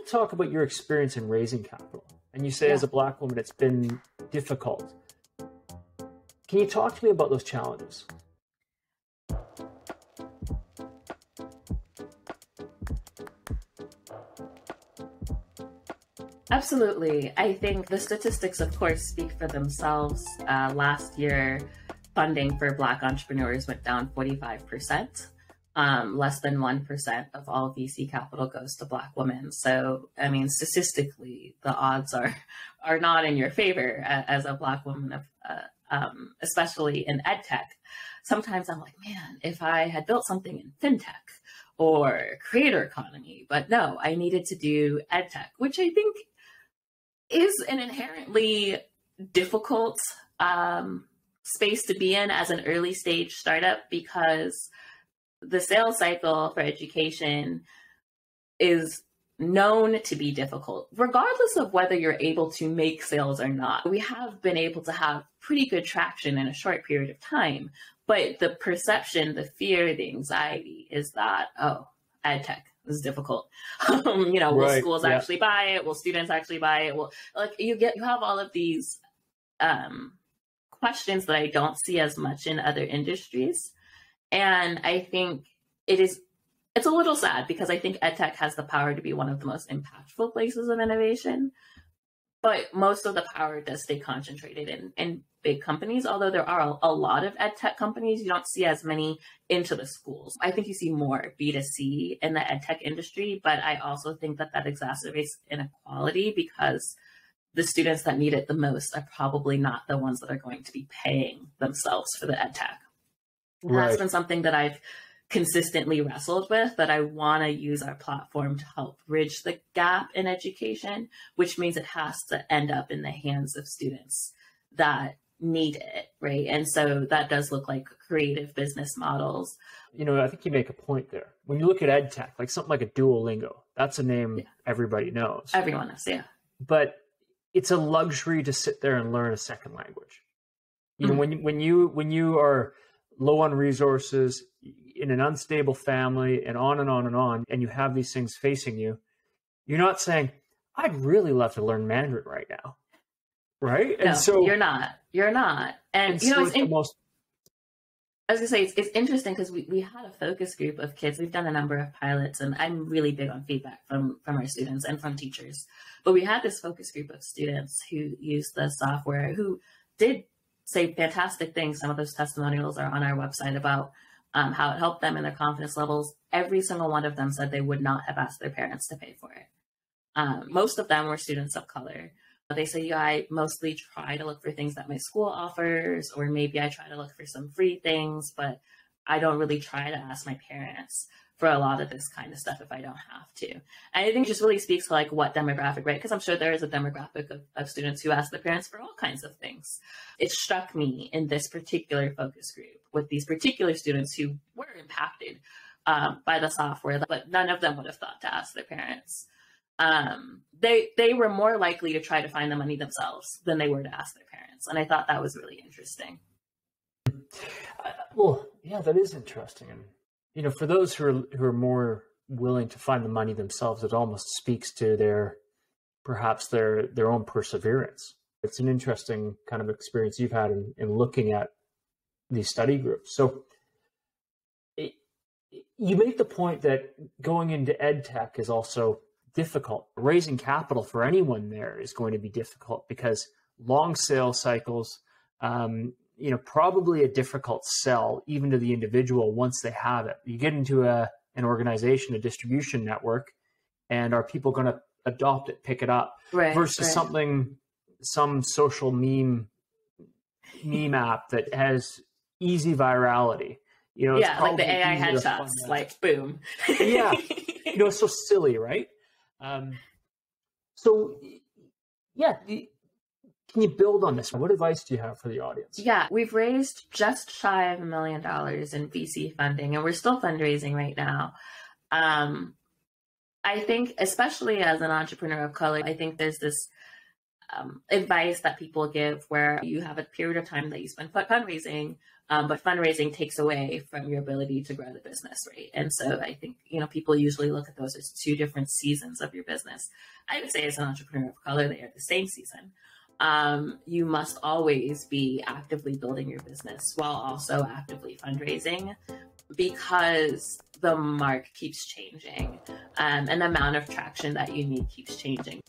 to talk about your experience in raising capital. And you say as a Black woman, it's been difficult. Can you talk to me about those challenges? Absolutely. I think the statistics, of course, speak for themselves. Last year, funding for Black entrepreneurs went down 45%. Less than 1% of all VC capital goes to Black women. So, I mean, statistically, the odds are not in your favor as a Black woman, especially in Edtech. Sometimes I'm like, man, if I had built something in FinTech or creator economy, but no, I needed to do Edtech, which I think is an inherently difficult space to be in as an early stage startup, because the sales cycle for education is known to be difficult, regardless of whether you're able to make sales or not. We have been able to have pretty good traction in a short period of time, but the perception, the fear, the anxiety is that, oh, Edtech is difficult. Will schools actually buy it? Will students actually buy it? Well, you have all of these questions that I don't see as much in other industries. And I think it's a little sad, because I think Edtech has the power to be one of the most impactful places of innovation, but most of the power does stay concentrated in big companies. Although there are a lot of Edtech companies, you don't see as many into the schools. I think you see more B2C in the Edtech industry, but I also think that exacerbates inequality, because the students that need it the most are probably not the ones that are going to be paying themselves for the Edtech. Right. That's been something that I've consistently wrestled with, that I want to use our platform to help bridge the gap in education, which means it has to end up in the hands of students that need it, right? And so that does look like creative business models. I think you make a point there. When you look at EdTech, like something like a Duolingo, that's a name everybody knows. Everyone knows, yeah. But it's a luxury to sit there and learn a second language. When you are low on resources, in an unstable family, and on and on and on, and you have these things facing you, you're not saying, I'd really love to learn Mandarin right now. Right? No, and so you're not. And I was gonna say, it's interesting, because we had a focus group of kids. We've done a number of pilots, and I'm really big on feedback from our students and from teachers. But we had this focus group of students who used the software, who did say fantastic things. Some of those testimonials are on our website about how it helped them in their confidence levels. Every single one of them said they would not have asked their parents to pay for it. Most of them were students of color. They say, I mostly try to look for things that my school offers, or maybe I try to look for some free things, but I don't really try to ask my parents for a lot of this kind of stuff if I don't have to. And I think it just really speaks to what demographic, right? Because I'm sure there is a demographic of students who ask their parents for all kinds of things. It struck me in this particular focus group with these particular students who were impacted by the software, but none of them would have thought to ask their parents. They were more likely to try to find the money themselves than they were to ask their parents. And I thought that was really interesting. Well, yeah, that is interesting. And, for those who are more willing to find the money themselves, it almost speaks to perhaps their own perseverance. It's an interesting kind of experience you've had in looking at these study groups. So you make the point that going into EdTech is also difficult. Raising capital for anyone there is going to be difficult, because long sales cycles, probably a difficult sell even to the individual once they have it. You get into an organization, a distribution network, and are people going to adopt it, pick it up, versus some social meme app that has easy virality. It's like the AI headshots, like boom. Yeah, it's so silly, right? Can you build on this? What advice do you have for the audience? Yeah, we've raised just shy of $1 million in VC funding, and we're still fundraising right now. I think, especially as an entrepreneur of color, I think there's this advice that people give where you have a period of time that you spend fundraising, but fundraising takes away from your ability to grow the business, right? And so I think, people usually look at those as two different seasons of your business. I would say as an entrepreneur of color, they are the same season. You must always be actively building your business while also actively fundraising, because the mark keeps changing, and the amount of traction that you need keeps changing.